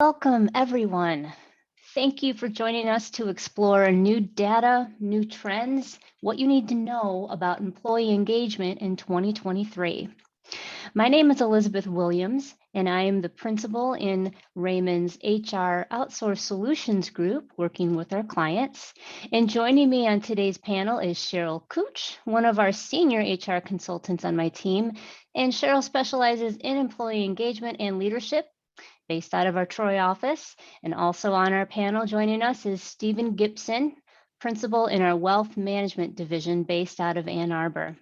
Welcome, everyone. Thank you for joining us to explore new data, new trends, what you need to know about employee engagement in 2023. My name is Elizabeth Williams, and I am the principal in Raymond's HR Outsource Solutions Group, working with our clients. And joining me on today's panel is Cheryl Cooch, one of our senior HR consultants on my team. And Cheryl specializes in employee engagement and leadership based out of our Troy office. And also on our panel joining us is Stephen Gibson, principal in our wealth management division based out of Ann Arbor.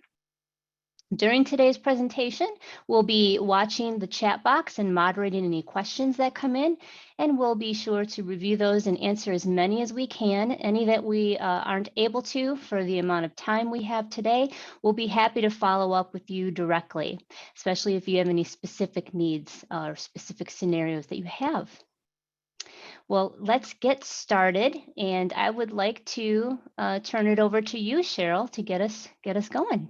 During today's presentation, we'll be watching the chat box and moderating any questions that come in, and we'll be sure to review those and answer as many as we can. Any that we aren't able to for the amount of time we have today, we'll be happy to follow up with you directly, especially if you have any specific needs or specific scenarios that you have. Well, let's get started, and I would like to turn it over to you, Cheryl, to get us going.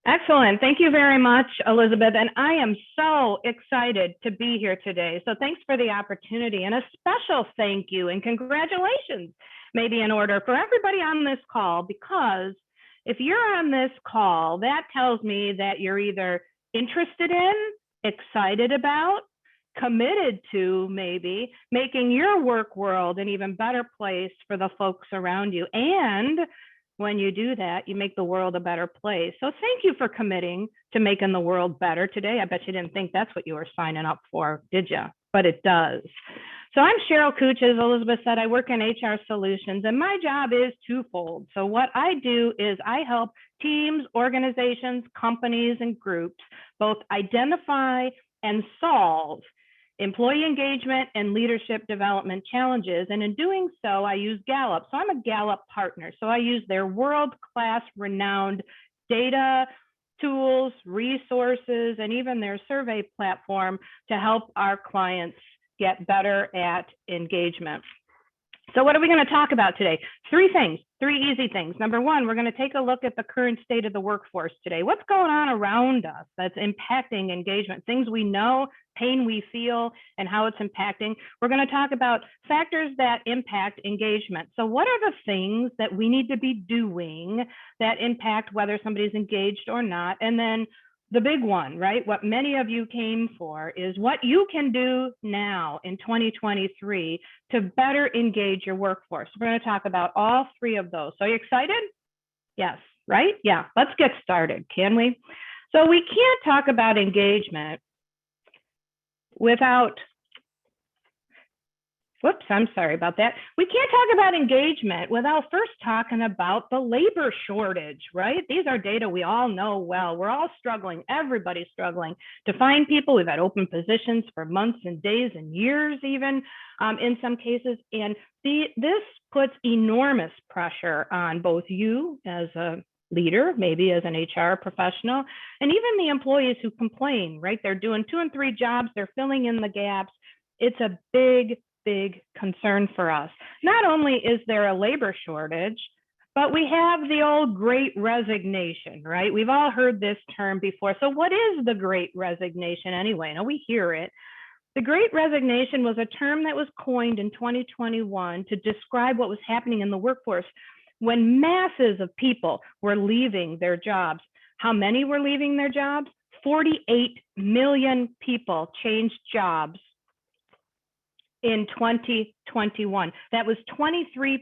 Excellent. Thank you very much, Elizabeth. And I am so excited to be here today. So thanks for the opportunity, and a special thank you and congratulations maybe in order for everybody on this call, because if you're on this call, that tells me that you're either interested in, excited about, committed to maybe making your work world an even better place for the folks around you. And when you do that, you make the world a better place. So thank you for committing to making the world better today. I bet you didn't think that's what you were signing up for, did you? But it does. So I'm Cheryl Cooch, as Elizabeth said. I work in HR solutions, and my job is twofold. So what I do is I help teams, organizations, companies, and groups both identify and solve employee engagement and leadership development challenges. And in doing so, I use Gallup. So I'm a Gallup partner. So I use their world-class renowned data, tools, resources, and even their survey platform to help our clients get better at engagement. So what are we going to talk about today? Three things, three easy things. Number one, we're going to take a look at the current state of the workforce today. What's going on around us that's impacting engagement? Things we know, pain we feel, and how it's impacting. We're going to talk about factors that impact engagement. So what are the things that we need to be doing that impact whether somebody's engaged or not? And then the big one, right? What many of you came for is what you can do now in 2023 to better engage your workforce. We're going to talk about all three of those. So are you excited? Yes, right? Yeah, let's get started, can we? So we can't talk about engagement without, whoops, I'm sorry about that. We can't talk about engagement without first talking about the labor shortage, right? These are data we all know well. We're all struggling, everybody's struggling to find people. We've had open positions for months and days and years even in some cases. And this puts enormous pressure on both you as a leader, maybe as an HR professional, and even the employees who complain, right? They're doing 2 and 3 jobs, they're filling in the gaps. It's a big concern for us. Not only is there a labor shortage, but we have the old Great Resignation, right? We've all heard this term before. So what is the Great Resignation anyway? Now we hear it. The Great Resignation was a term that was coined in 2021 to describe what was happening in the workforce when masses of people were leaving their jobs. How many were leaving their jobs? 48 million people changed jobs in 2021. That was 23%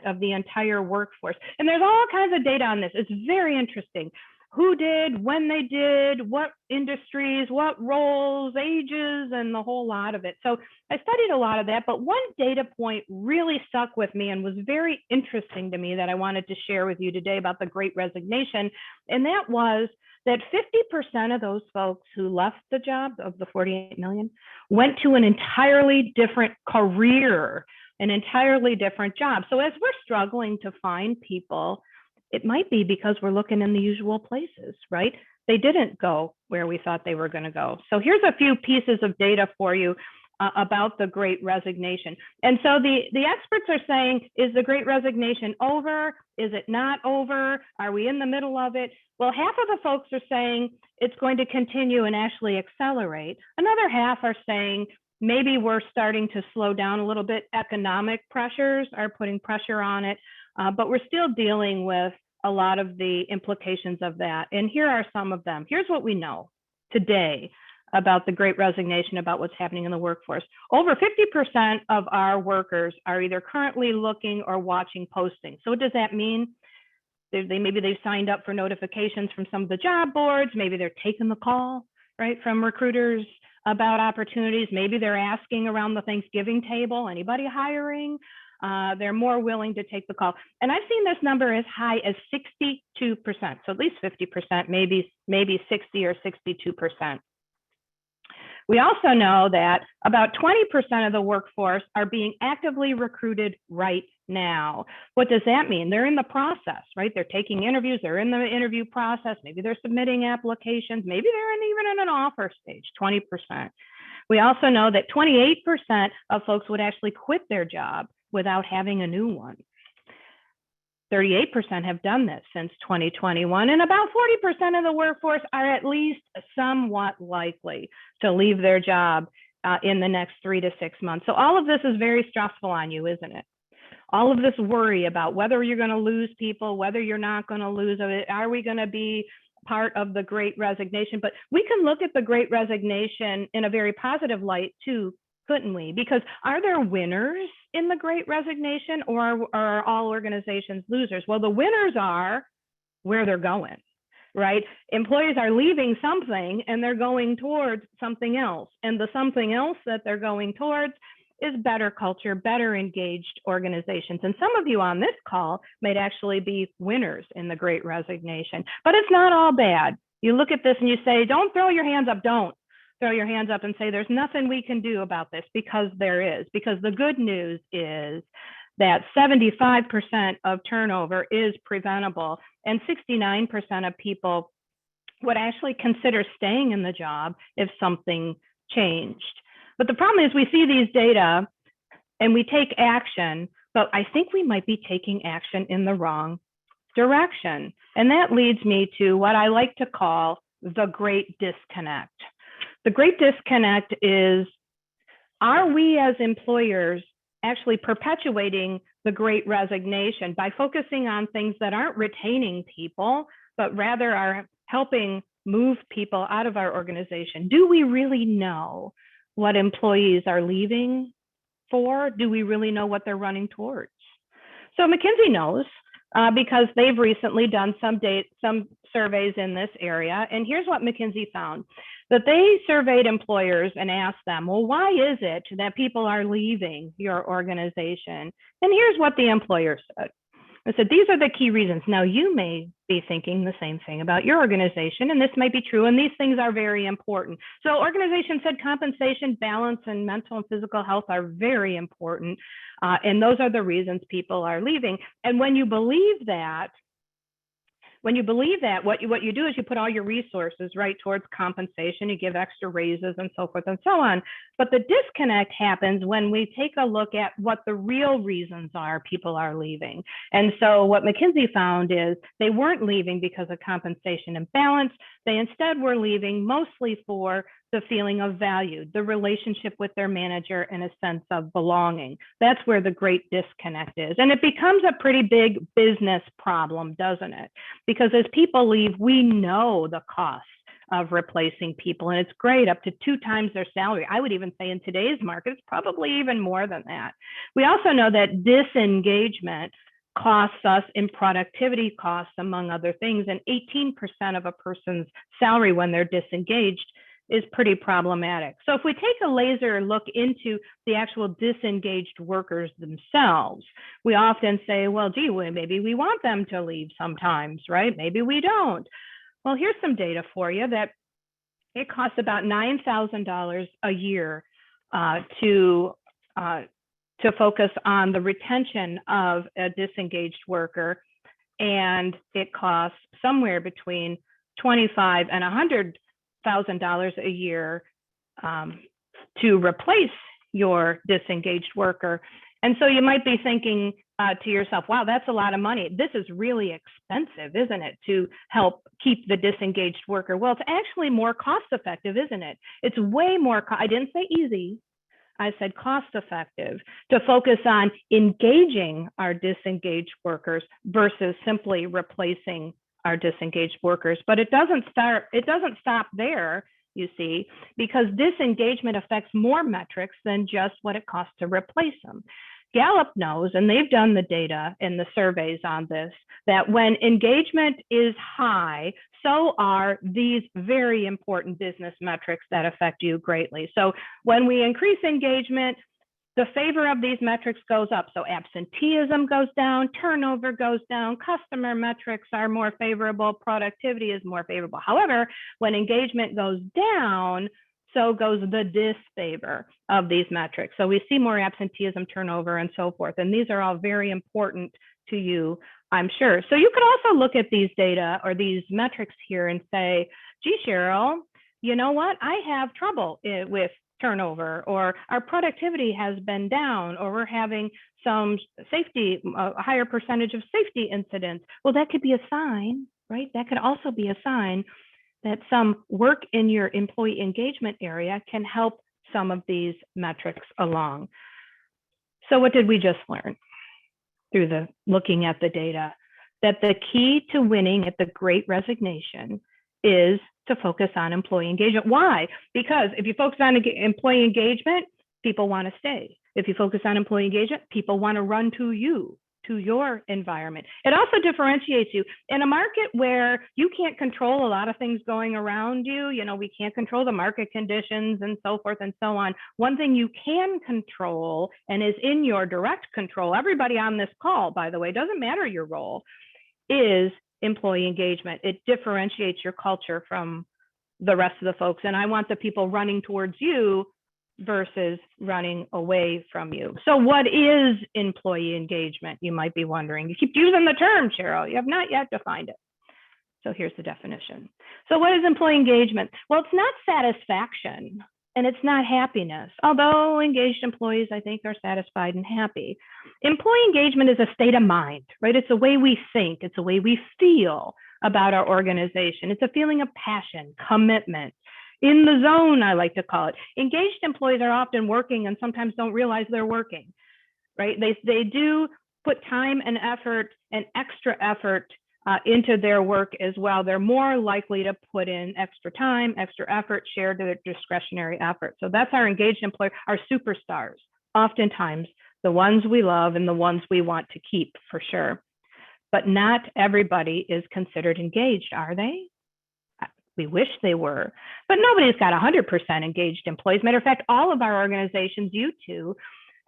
of the entire workforce. And there's all kinds of data on this. It's very interesting. Who did, when they did, what industries, what roles, ages, and the whole lot of it. So I studied a lot of that, but one data point really stuck with me and was very interesting to me that I wanted to share with you today about the Great Resignation. And that was that 50% of those folks who left the job, of the 48 million, went to an entirely different career, an entirely different job. So as we're struggling to find people, it might be because we're looking in the usual places, right? They didn't go where we thought they were going to go. So here's a few pieces of data for you. about the Great Resignation. And so the experts are saying, is the Great Resignation over? Is it not over? Are we in the middle of it? Well, half of the folks are saying it's going to continue and actually accelerate. Another half are saying maybe we're starting to slow down a little bit. Economic pressures are putting pressure on it, but we're still dealing with a lot of the implications of that. And here are some of them. Here's what we know today about the Great Resignation, about what's happening in the workforce. Over 50% of our workers are either currently looking or watching postings. So what does that mean? Maybe they've signed up for notifications from some of the job boards. Maybe they're taking the call, right, from recruiters about opportunities. Maybe they're asking around the Thanksgiving table, anybody hiring? They're more willing to take the call. And I've seen this number as high as 62%. So at least 50%, maybe 60 or 62%. We also know that about 20% of the workforce are being actively recruited right now. What does that mean? They're in the process, right? They're taking interviews, they're in the interview process, maybe they're submitting applications, maybe they're even in an offer stage, 20%. We also know that 28% of folks would actually quit their job without having a new one. 38% have done this since 2021, and about 40% of the workforce are at least somewhat likely to leave their job in the next 3 to 6 months. So all of this is very stressful on you, isn't it? All of this worry about whether you're going to lose people, whether you're not going to lose it, are we going to be part of the Great Resignation? But we can look at the Great Resignation in a very positive light too, couldn't we? Because are there winners in the Great Resignation, or are all organizations losers? Well, the winners are where they're going, right? Employees are leaving something and they're going towards something else. And the something else that they're going towards is better culture, better engaged organizations. And some of you on this call might actually be winners in the Great Resignation, but it's not all bad. You look at this and you say, don't throw your hands up, don't. Throw your hands up and say, there's nothing we can do about this, because there is. Because the good news is that 75% of turnover is preventable, and 69% of people would actually consider staying in the job if something changed. But the problem is we see these data and we take action, but I think we might be taking action in the wrong direction. And that leads me to what I like to call the great disconnect. The great disconnect is, are we as employers actually perpetuating the Great Resignation by focusing on things that aren't retaining people, but rather are helping move people out of our organization? Do we really know what employees are leaving for? Do we really know what they're running towards? So McKinsey knows, because they've recently done some surveys in this area. And here's what McKinsey found: that they surveyed employers and asked them, well, why is it that people are leaving your organization? And here's what the employer said. They said, these are the key reasons. Now, you may be thinking the same thing about your organization, and this might be true, and these things are very important. So organizations said compensation, balance, and mental and physical health are very important. And those are the reasons people are leaving. And when you believe that, what you do is you put all your resources right towards compensation, you give extra raises and so forth and so on. But the disconnect happens when we take a look at what the real reasons are people are leaving. And so what McKinsey found is they weren't leaving because of compensation and balance. They instead were leaving mostly for the feeling of value, the relationship with their manager, and a sense of belonging. That's where the great disconnect is. And it becomes a pretty big business problem, doesn't it? Because as people leave, we know the cost of replacing people, and it's great, up to 2 times their salary. I would even say in today's market, it's probably even more than that. We also know that disengagement costs us in productivity costs, among other things, and 18% of a person's salary when they're disengaged is pretty problematic. So if we take a laser look into the actual disengaged workers themselves, we often say, well, gee, maybe we want them to leave sometimes, right? Maybe we don't. Well, here's some data for you that it costs about $9,000 a year to focus on the retention of a disengaged worker, and it costs somewhere between $25,000 and $100,000 a year to replace your disengaged worker. And so you might be thinking to yourself, wow, that's a lot of money. This is really expensive, isn't it, to help keep the disengaged worker? Well, it's actually more cost effective, isn't it? It's way more, I didn't say easy, I said cost effective, to focus on engaging our disengaged workers versus simply replacing our disengaged workers. But it doesn't stop there, you see, because disengagement affects more metrics than just what it costs to replace them. Gallup knows, and they've done the data and the surveys on this, that when engagement is high, so are these very important business metrics that affect you greatly. So when we increase engagement, the favor of these metrics goes up. So absenteeism goes down, turnover goes down, customer metrics are more favorable, productivity is more favorable. However, when engagement goes down, so goes the disfavor of these metrics. So we see more absenteeism, turnover, and so forth. And these are all very important to you, I'm sure. So you could also look at these data or these metrics here and say, gee, Cheryl, you know what? I have trouble with turnover, or our productivity has been down, or we're having some safety, a higher percentage of safety incidents. Well, that could be a sign, right? That could also be a sign that some work in your employee engagement area can help some of these metrics along. So what did we just learn through the looking at the data? That the key to winning at the Great Resignation is to focus on employee engagement. Why? Because if you focus on employee engagement, people want to stay. If you focus on employee engagement, people want to run to you, to your environment. It also differentiates you in a market where you can't control a lot of things going around you. You know, we can't control the market conditions and so forth and so on. One thing you can control and is in your direct control, everybody on this call, by the way, doesn't matter your role, is employee engagement. It differentiates your culture from the rest of the folks. And I want the people running towards you versus running away from you. So what is employee engagement? You might be wondering. You keep using the term, Cheryl. You have not yet defined it. So here's the definition. So what is employee engagement? Well, it's not satisfaction and it's not happiness, although engaged employees, I think, are satisfied and happy. Employee engagement is a state of mind, right? It's a way we think. It's a way we feel about our organization. It's a feeling of passion, commitment, in the zone, I like to call it. Engaged employees are often working and sometimes don't realize they're working, right? They do put time and effort and extra effort into their work as well. They're more likely to put in extra time, extra effort, share their discretionary effort. So that's our engaged employer, our superstars, oftentimes the ones we love and the ones we want to keep for sure. But not everybody is considered engaged, are they? We wish they were, but nobody's got 100% engaged employees. Matter of fact, all of our organizations, you two,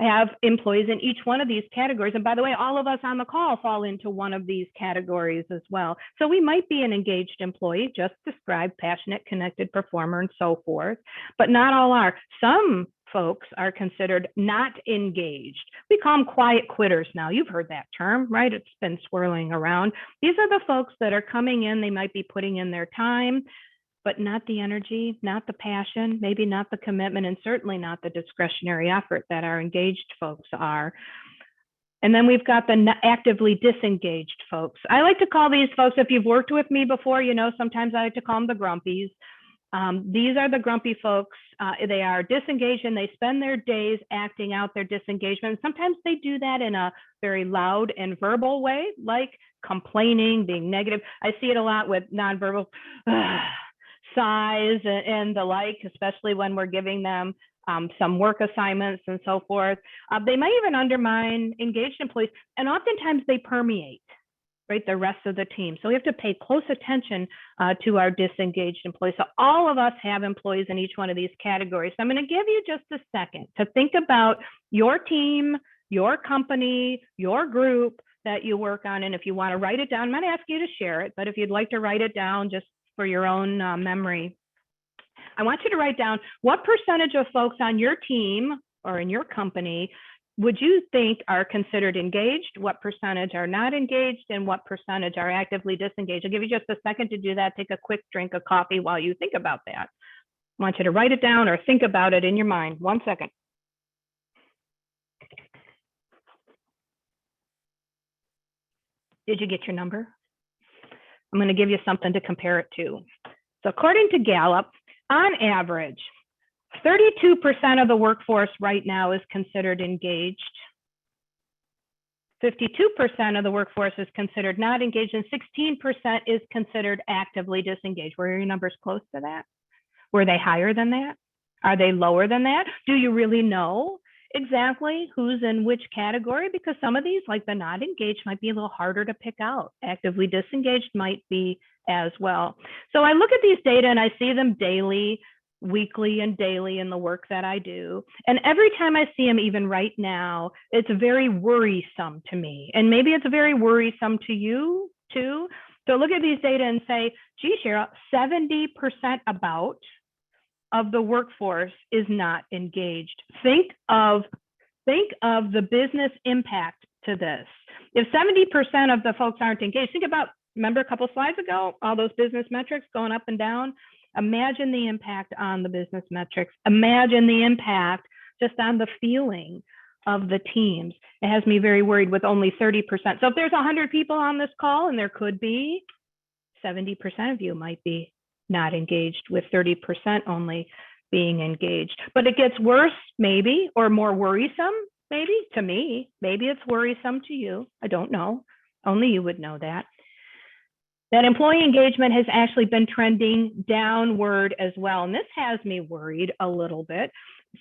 have employees in each one of these categories. And by the way, all of us on the call fall into one of these categories as well. So we might be an engaged employee, just described, passionate, connected, performer, and so forth, but not all are. Some folks are considered not engaged. We call them quiet quitters now. You've heard that term, right? It's been swirling around. These are the folks that are coming in, they might be putting in their time, but not the energy, not the passion, maybe not the commitment, and certainly not the discretionary effort that our engaged folks are. And then we've got the actively disengaged folks. I like to call these folks, if you've worked with me before, you know, sometimes I like to call them the grumpies. These are the grumpy folks. They are disengaged and they spend their days acting out their disengagement. Sometimes they do that in a very loud and verbal way, like complaining, being negative. I see it a lot with nonverbal sighs and the like, especially when we're giving them some work assignments and so forth. They might even undermine engaged employees, and oftentimes they permeate, right, the rest of the team. So we have to pay close attention to our disengaged employees. So all of us have employees in each one of these categories. So I'm going to give you just a second to think about your team, your company, your group that you work on. And if you want to write it down, I'm not asking you to share it, but if you'd like to write it down just for your own memory, I want you to write down what percentage of folks on your team or in your company would you think are considered engaged, what percentage are not engaged, and what percentage are actively disengaged. I'll give you just a second to do that. Take a quick drink of coffee while you think about that. I want you to write it down or think about it in your mind. 1 second. Did you get your number? I'm going to give you something to compare it to. So according to Gallup, on average, 32% of the workforce right now is considered engaged. 52% of the workforce is considered not engaged, and 16% is considered actively disengaged. Were your numbers close to that? Were they higher than that? Are they lower than that? Do you really know exactly who's in which category? Because some of these, like the not engaged, might be a little harder to pick out. Actively disengaged might be as well. So I look at these data and I see them daily, weekly and daily in the work that I do. And every time I see them, even right now, it's very worrisome to me. And maybe it's very worrisome to you too. So look at these data and say, gee, Cheryl, 70% about of the workforce is not engaged. Think of the business impact to this. If 70% of the folks aren't engaged, think about, remember a couple slides ago, all those business metrics going up and down. Imagine the impact on the business metrics. Imagine the impact just on the feeling of the teams. It has me very worried with only 30%. So if there's 100 people on this call, and there could be, 70% of you might be not engaged, with 30% only being engaged. But it gets worse, maybe, or more worrisome, maybe to me. Maybe it's worrisome to you. I don't know. Only you would know that. That employee engagement has actually been trending downward as well. And this has me worried a little bit.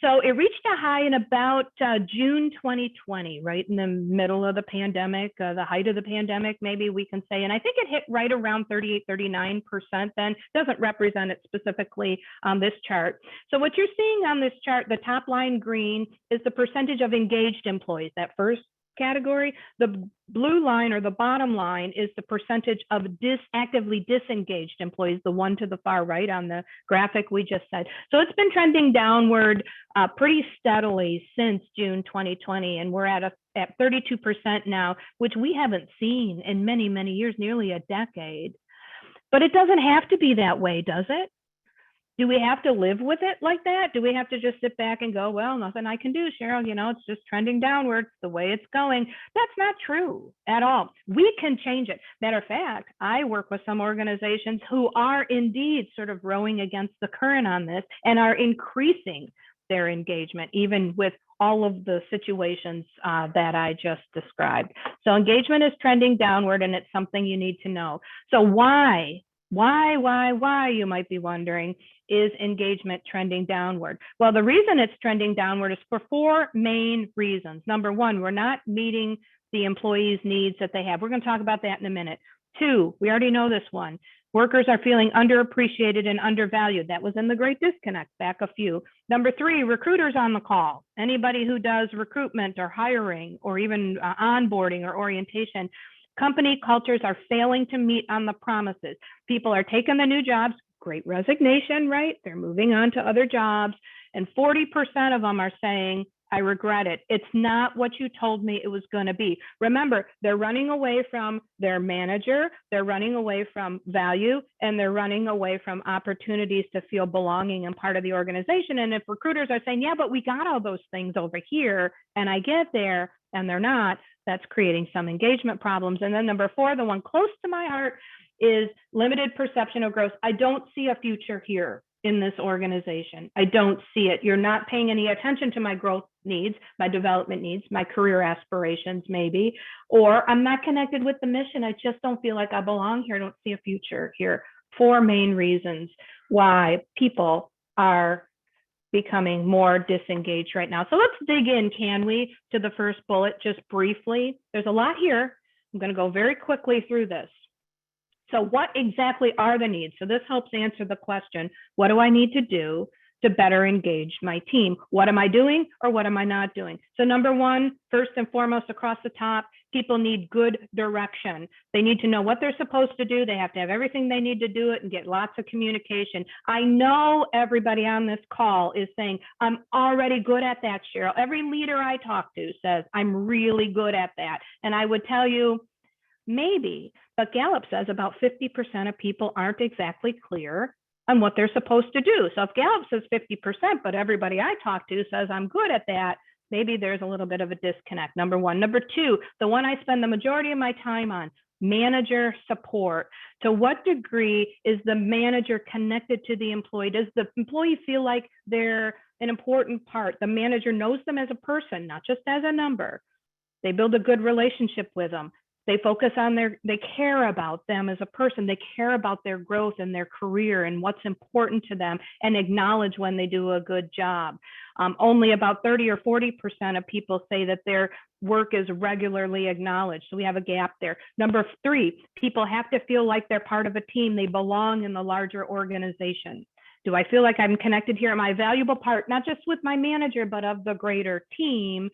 So it reached a high in about June 2020, right in the middle of the pandemic, the height of the pandemic, maybe we can say. And I think it hit right around 38, 39% then. Doesn't represent it specifically on this chart. So what you're seeing on this chart, the top line green is the percentage of engaged employees, that first category. The blue line, or the bottom line, is the percentage of actively disengaged employees, the one to the far right on the graphic we just said. So it's been trending downward pretty steadily since June 2020, and we're at 32% now, which we haven't seen in many, many years, nearly a decade. But it doesn't have to be that way, does it? Do we have to live with it like that? Do we have to just sit back and go, well, nothing I can do, Cheryl, you know, it's just trending downwards the way it's going? That's not true at all. We can change it. Matter of fact, I work with some organizations who are indeed sort of rowing against the current on this and are increasing their engagement, even with all of the situations that I just described. So engagement is trending downward, and it's something you need to know. So why, you might be wondering, is engagement trending downward? Well, the reason it's trending downward is for four main reasons. Number one, we're not meeting the employees' needs that they have. We're going to talk about that in a minute. Two, we already know this one. Workers are feeling underappreciated and undervalued. That was in the Great Disconnect back a few. Number three, recruiters on the call. Anybody who does recruitment or hiring or even onboarding or orientation. Company cultures are failing to meet on the promises. People are taking the new jobs, great resignation, right? They're moving on to other jobs. And 40% of them are saying, I regret it. It's not what you told me it was going to be. Remember, they're running away from their manager, they're running away from value, and they're running away from opportunities to feel belonging and part of the organization. And if recruiters are saying, yeah, but we got all those things over here, and I get there, and they're not, that's creating some engagement problems. And then number four, the one close to my heart, is limited perception of growth. I don't see a future here in this organization. I don't see it. You're not paying any attention to my growth needs, my development needs, my career aspirations maybe, or I'm not connected with the mission. I just don't feel like I belong here. I don't see a future here. Four main reasons why people are becoming more disengaged right now. So let's dig in, can we, to the first bullet just briefly. There's a lot here. I'm going to go very quickly through this. So what exactly are the needs? So this helps answer the question, what do I need to do to better engage my team? What am I doing or what am I not doing? So number one, first and foremost across the top, people need good direction. They need to know what they're supposed to do. They have to have everything they need to do it and get lots of communication. I know everybody on this call is saying, I'm already good at that, Cheryl. Every leader I talk to says, I'm really good at that. And I would tell you, maybe, but Gallup says about 50% of people aren't exactly clear on what they're supposed to do. So if Gallup says 50%, but everybody I talk to says I'm good at that, maybe there's a little bit of a disconnect, number one. Number two, the one I spend the majority of my time on, Manager support. To what degree is the manager connected to the employee? Does the employee feel like they're an important part? The manager knows them as a person, not just as a number. They build a good relationship with them. They focus on they care about them as a person. They care about their growth and their career and what's important to them, and acknowledge when they do a good job. Only about 30 or 40% of people say that their work is regularly acknowledged. So we have a gap there. Number 3, people have to feel like they're part of a team. They belong in the larger organization. Do I feel like I'm connected here? Am I a valuable part, not just with my manager, but of the greater team?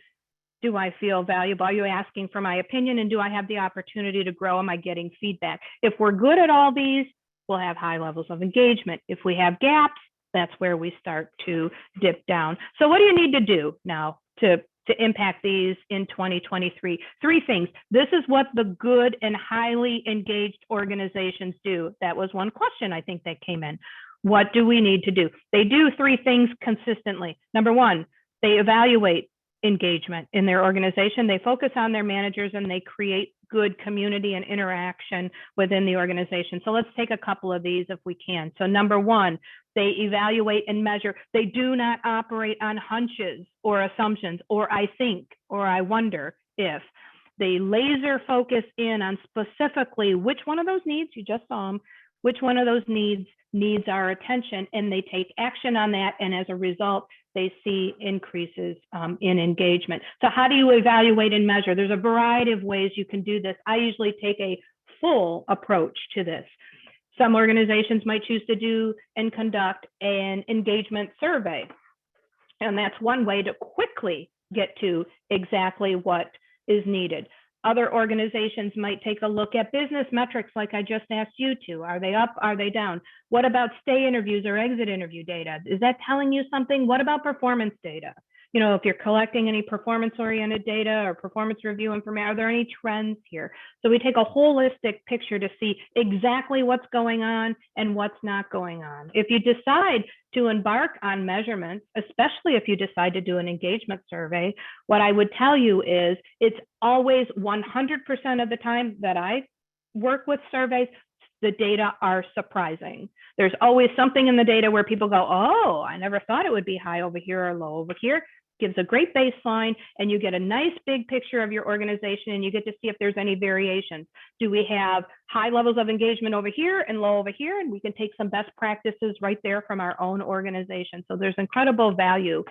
Do I feel valuable? Are you asking for my opinion? And do I have the opportunity to grow? Am I getting feedback? If we're good at all these, we'll have high levels of engagement. If we have gaps, that's where we start to dip down. So what do you need to do now to impact these in 2023? 3 things. This is what the good and highly engaged organizations do. That was one question I think that came in. What do we need to do? They do 3 things consistently. Number 1, they evaluate engagement in their organization. They focus on their managers and they create good community and interaction within the organization. So let's take a couple of these if we can. So number 1, they evaluate and measure. They do not operate on hunches or assumptions or I think or I wonder if. They laser focus in on specifically which one of those needs, you just saw them, which one of those needs our attention, and they take action on that. And as a result, they see increases in engagement. So how do you evaluate and measure? There's a variety of ways you can do this. I usually take a full approach to this. Some organizations might choose to do and conduct an engagement survey. And that's one way to quickly get to exactly what is needed. Other organizations might take a look at business metrics like I just asked you to. Are they up? Are they down? What about stay interviews or exit interview data? Is that telling you something? What about performance data? You know, if you're collecting any performance-oriented data or performance review information, are there any trends here? So we take a holistic picture to see exactly what's going on and what's not going on. If you decide to embark on measurements, especially if you decide to do an engagement survey, what I would tell you is it's always 100% of the time that I work with surveys, the data are surprising. There's always something in the data where people go, oh, I never thought it would be high over here or low over here. Gives a great baseline, and you get a nice big picture of your organization, and you get to see if there's any variations. Do we have high levels of engagement over here and low over here? And we can take some best practices right there from our own organization. So there's incredible value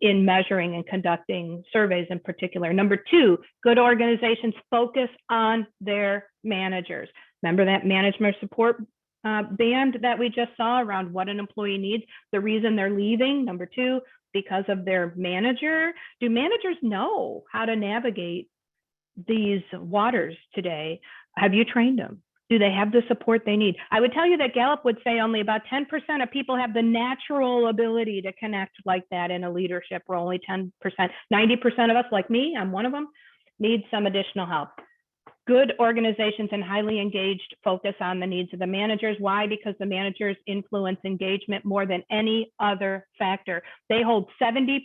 in measuring and conducting surveys in particular. Number 2, good organizations focus on their managers. Remember that management support band that we just saw around what an employee needs, the reason they're leaving. Number 2, because of their manager. Do managers know how to navigate these waters today? Have you trained them? Do they have the support they need? I would tell you that Gallup would say only about 10% of people have the natural ability to connect like that in a leadership role, only 10%. 90% of us, like me, I'm one of them, need some additional help. Good organizations and highly engaged focus on the needs of the managers. Why? Because the managers influence engagement more than any other factor. They hold 70%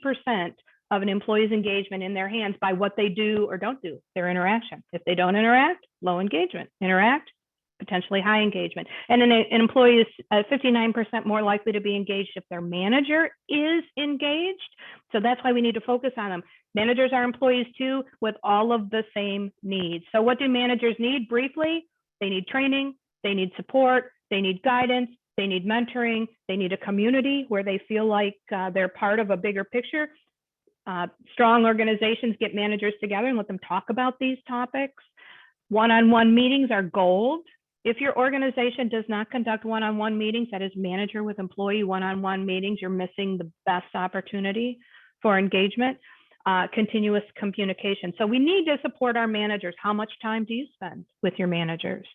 of an employee's engagement in their hands by what they do or don't do, their interaction. If they don't interact, low engagement. Interact, potentially high engagement. And an employee is 59% more likely to be engaged if their manager is engaged. So that's why we need to focus on them. Managers are employees too, with all of the same needs. So what do managers need? Briefly, they need training, they need support, they need guidance, they need mentoring, they need a community where they feel like they're part of a bigger picture. Strong organizations get managers together and let them talk about these topics. One-on-one meetings are gold. If your organization does not conduct one-on-one meetings, that is manager with employee one-on-one meetings, you're missing the best opportunity for engagement. Continuous communication. So we need to support our managers. How much time do you spend with your managers?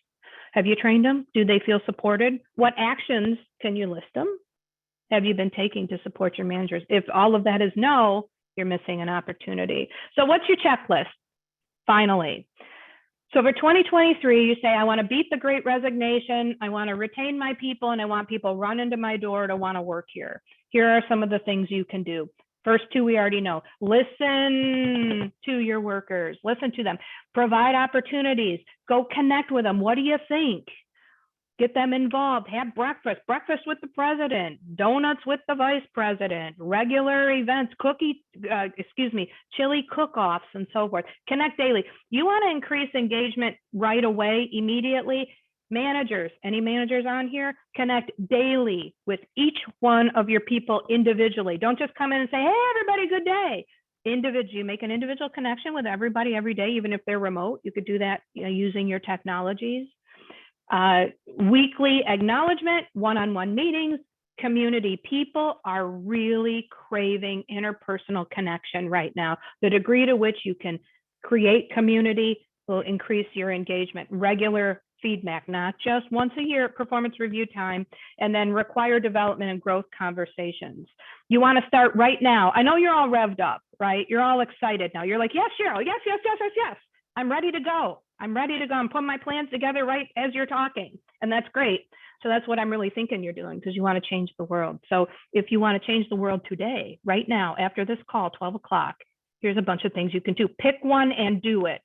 Have you trained them? Do they feel supported? What actions, can you list them, have you been taking to support your managers? If all of that is no, you're missing an opportunity. So what's your checklist? Finally. So for 2023, you say, I want to beat the Great Resignation. I want to retain my people, and I want people run into my door to want to work here. Here are some of the things you can do. First two we already know. Listen to your workers, listen to them, provide opportunities, go connect with them. What do you think? Get them involved, have breakfast with the president, donuts with the vice president, regular events, chili cook-offs and so forth. Connect daily. You want to increase engagement right away, immediately. Managers, any managers on here, connect daily with each one of your people individually. Don't just come in and say, hey, everybody, good day. You make an individual connection with everybody every day, even if they're remote. You could do that, using your technologies. Weekly acknowledgement, one-on-one meetings. Community people are really craving interpersonal connection right now. The degree to which you can create community will increase your engagement. Regular feedback, not just once a year performance review time, and then require development and growth conversations. You want to start right now. I know you're all revved up, right? You're all excited now. You're like, yes, Cheryl, yes. I'm ready to go. I'm putting my plans together right as you're talking. And that's great. So that's what I'm really thinking you're doing, because you want to change the world. So if you want to change the world today, right now, after this call, 12 o'clock, here's a bunch of things you can do. Pick one and do it.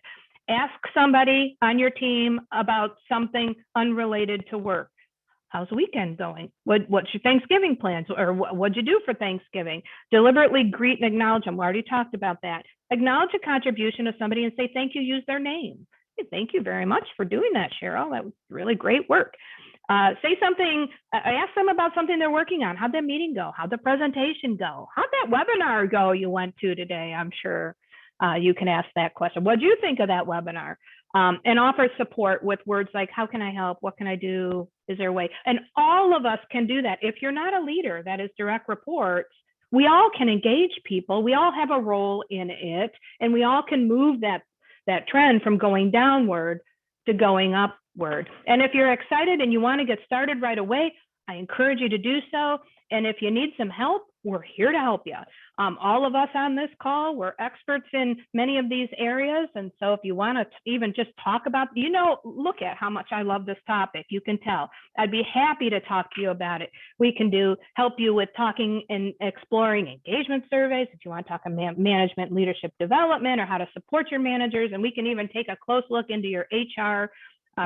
Ask somebody on your team about something unrelated to work. How's the weekend going? What's your Thanksgiving plans? Or what'd you do for Thanksgiving? Deliberately greet and acknowledge them. We already talked about that. Acknowledge a contribution of somebody and say, thank you, use their name. Hey, thank you very much for doing that, Cheryl. That was really great work. Say something, ask them about something they're working on. How'd that meeting go? How'd the presentation go? How'd that webinar go you went to today? I'm sure you can ask that question. What'd you think of that webinar? And offer support with words like, how can I help? What can I do? Is there a way? And all of us can do that. If you're not a leader, that is direct reports, we all can engage people. We all have a role in it, and we all can move that trend from going downward to going upward. And if you're excited and you want to get started right away, I encourage you to do so. And if you need some help, we're here to help you. All of us on this call, we're experts in many of these areas. And so if you want to even just talk about, look at how much I love this topic. You can tell. I'd be happy to talk to you about it. We can help you with talking and exploring engagement surveys. If you want to talk about management leadership development or how to support your managers. And we can even take a close look into your HR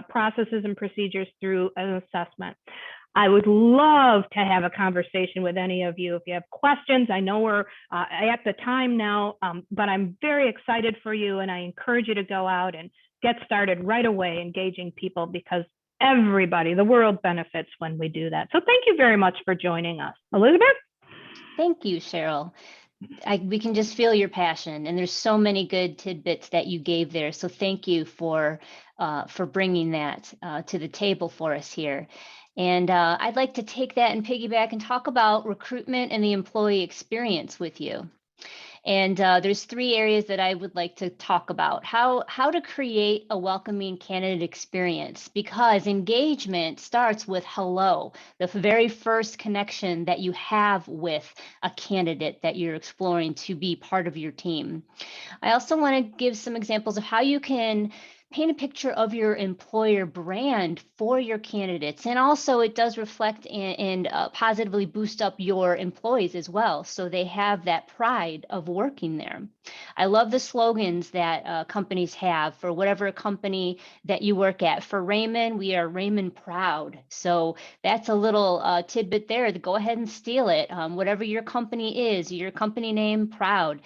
processes and procedures through an assessment. I would love to have a conversation with any of you. If you have questions, I know we're at the time now, but I'm very excited for you, and I encourage you to go out and get started right away engaging people, because everybody, the world benefits when we do that. So thank you very much for joining us. Elizabeth? Thank you, Cheryl. We can just feel your passion, and there's so many good tidbits that you gave there. So thank you for bringing that to the table for us here. And I'd like to take that and piggyback and talk about recruitment and the employee experience with you. And there's 3 areas that I would like to talk about. How to create a welcoming candidate experience, because engagement starts with hello, the very first connection that you have with a candidate that you're exploring to be part of your team. I also want to give some examples of how you can paint a picture of your employer brand for your candidates. And also it does reflect and positively boost up your employees as well, so they have that pride of working there. I love the slogans that companies have for whatever company that you work at. For Raymond, we are Raymond proud. So that's a little tidbit there to go ahead and steal it. Whatever your company is, your company name, proud.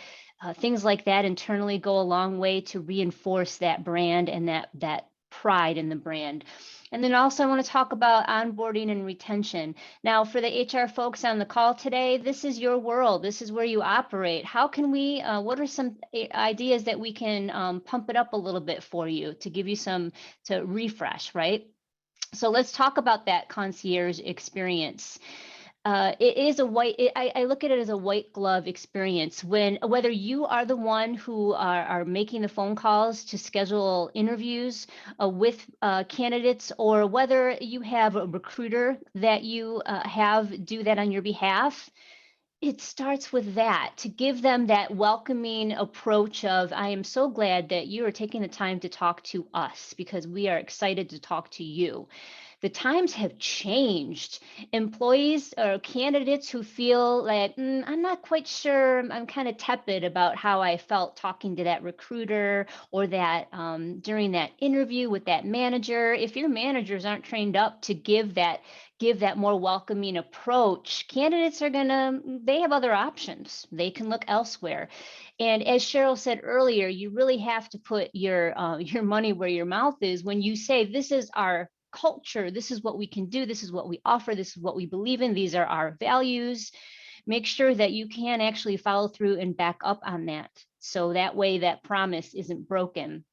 Things like that internally go a long way to reinforce that brand and that pride in the brand. And then also I want to talk about onboarding and retention. Now, for the HR folks on the call today, this is your world. This is where you operate. How can we, what are some ideas that we can pump it up a little bit for you to give you to refresh, right? So let's talk about that concierge experience. It is I look at it as a white glove experience, whether you are the one who are making the phone calls to schedule interviews with candidates, or whether you have a recruiter that you have do that on your behalf. It starts with that, to give them that welcoming approach of, I am so glad that you are taking the time to talk to us, because we are excited to talk to you. The times have changed. Employees or candidates who feel like, I'm not quite sure, I'm kind of tepid about how I felt talking to that recruiter or that during that interview with that manager. If your managers aren't trained up to give that more welcoming approach, candidates they have other options. They can look elsewhere. And as Cheryl said earlier, you really have to put your money where your mouth is when you say, this is our culture, this is what we can do, this is what we offer, this is what we believe in, these are our values. Make sure that you can actually follow through and back up on that. So that way that promise isn't broken.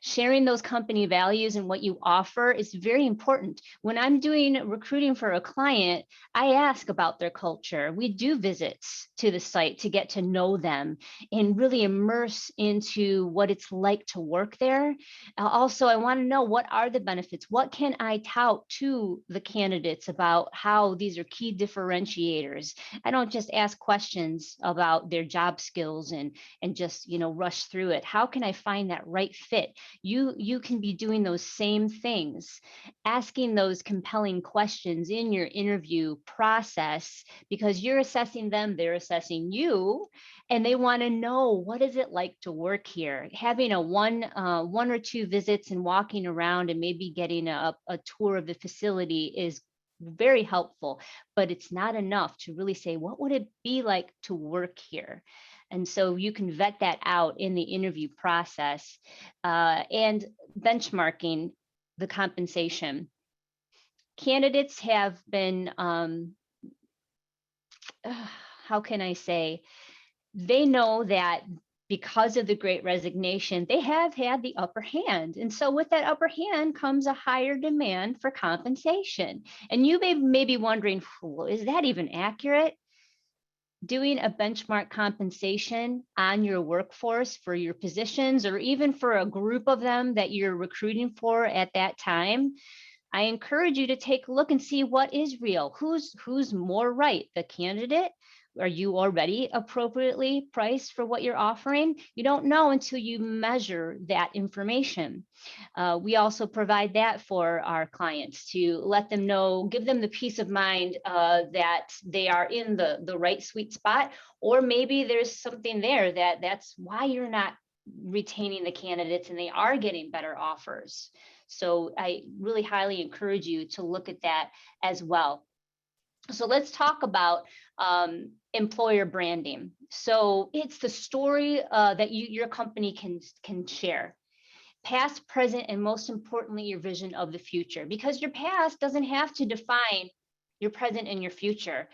Sharing those company values and what you offer is very important. When I'm doing recruiting for a client, I ask about their culture. We do visits to the site to get to know them and really immerse into what it's like to work there. Also, I want to know, what are the benefits? What can I tout to the candidates about how these are key differentiators? I don't just ask questions about their job skills and just rush through it. How can I find that right fit? You can be doing those same things, asking those compelling questions in your interview process, because you're assessing them, they're assessing you, and they want to know, what is it like to work here? Having a one or two visits and walking around and maybe getting a tour of the facility is very helpful, but it's not enough to really say, what would it be like to work here? And so you can vet that out in the interview process, and benchmarking the compensation. Candidates have been, how can I say, they know that because of the Great Resignation, they have had the upper hand. And so with that upper hand comes a higher demand for compensation. And you may be wondering, well, is that even accurate? Doing a benchmark compensation on your workforce for your positions, or even for a group of them that you're recruiting for at that time, I encourage you to take a look and see what is real. Who's more right? The candidate? Are you already appropriately priced for what you're offering? You don't know until you measure that information. We also provide that for our clients to let them know, give them the peace of mind that they are in the right sweet spot, or maybe there's something there that's why you're not retaining the candidates and they are getting better offers. So I really highly encourage you to look at that as well. So let's talk about employer branding. So it's the story that your company can share. Past, present, and most importantly, your vision of the future, because your past doesn't have to define your present and your future.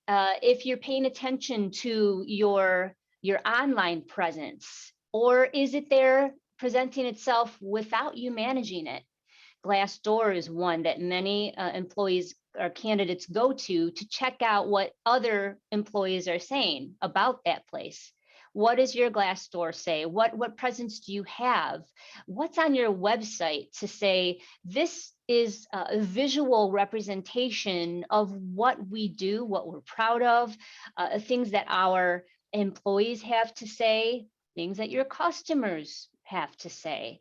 If you're paying attention to your online presence, or is it there presenting itself without you managing it? Glassdoor is one that many employees or candidates go to check out what other employees are saying about that place. What does your Glassdoor say? What presence do you have? What's on your website to say, this is a visual representation of what we do, what we're proud of, things that our employees have to say, things that your customers have to say.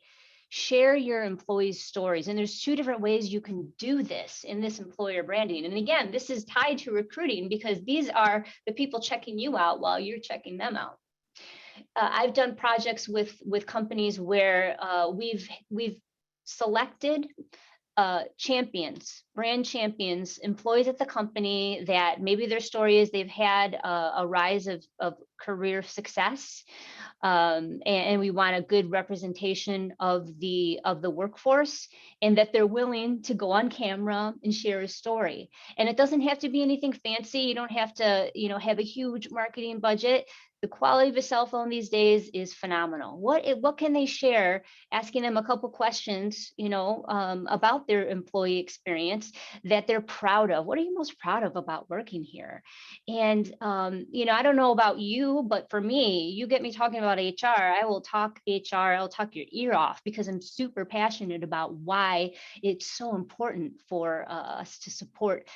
Share your employees' stories. And there's two different ways you can do this in this employer branding. And again, this is tied to recruiting, because these are the people checking you out while you're checking them out. I've done projects with companies where we've selected champions, brand champions, employees at the company that maybe their story is they've had a rise of career success, and we want a good representation of the workforce, and that they're willing to go on camera and share a story. And it doesn't have to be anything fancy. You don't have to have a huge marketing budget. The quality of a cell phone these days is phenomenal. What can they share? Asking them a couple questions, about their employee experience that they're proud of. What are you most proud of about working here? And I don't know about you, but for me, you get me talking about HR, I will talk HR, I'll talk your ear off, because I'm super passionate about why it's so important for us to support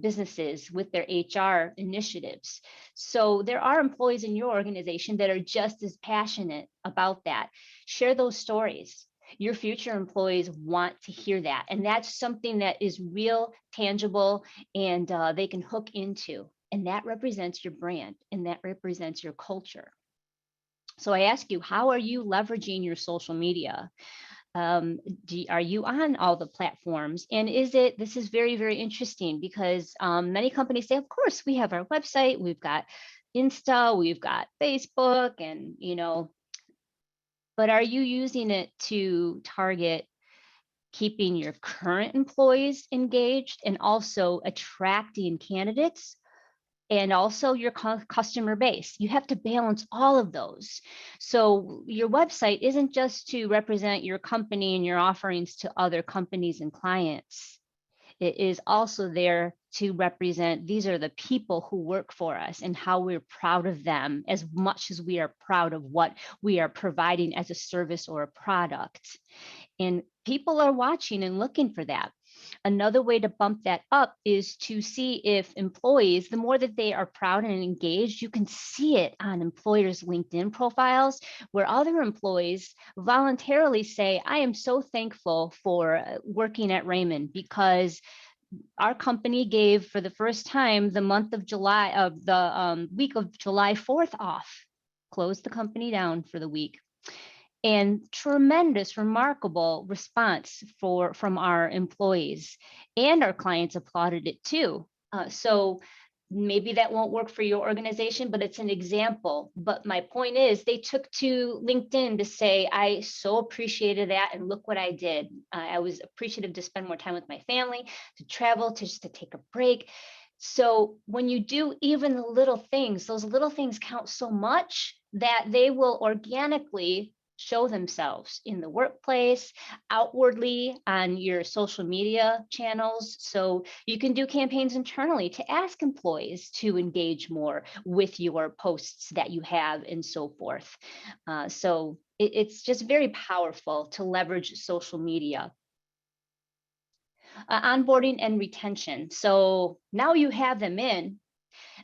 businesses with their HR initiatives. So there are employees in your organization that are just as passionate about that. Share those stories. Your future employees want to hear that. And that's something that is real, tangible, and they can hook into. And that represents your brand and that represents your culture. So I ask you, how are you leveraging your social media? Are you on all the platforms? And this is very, very interesting because many companies say, of course, we have our website, we've got Insta, we've got Facebook, and, but are you using it to target keeping your current employees engaged and also attracting candidates and also your customer base? You have to balance all of those. So your website isn't just to represent your company and your offerings to other companies and clients. It is also there to represent, these are the people who work for us and how we're proud of them as much as we are proud of what we are providing as a service or a product. And people are watching and looking for that. Another way to bump that up is to see if employees, the more that they are proud and engaged, you can see it on employers' LinkedIn profiles where other employees voluntarily say, I am so thankful for working at Raymond because our company gave for the first time the month of July of the week of July 4th off, closed the company down for the week. And tremendous, remarkable response from our employees, and our clients applauded it too. So maybe that won't work for your organization, but it's an example. But my point is, they took to LinkedIn to say, I so appreciated that, and look what I did. I was appreciative to spend more time with my family, to travel, just to take a break. So when you do even the little things, those little things count so much that they will organically show themselves in the workplace, outwardly on your social media channels. So you can do campaigns internally to ask employees to engage more with your posts that you have and so forth. So it's just very powerful to leverage social media. Onboarding and retention. So now you have them in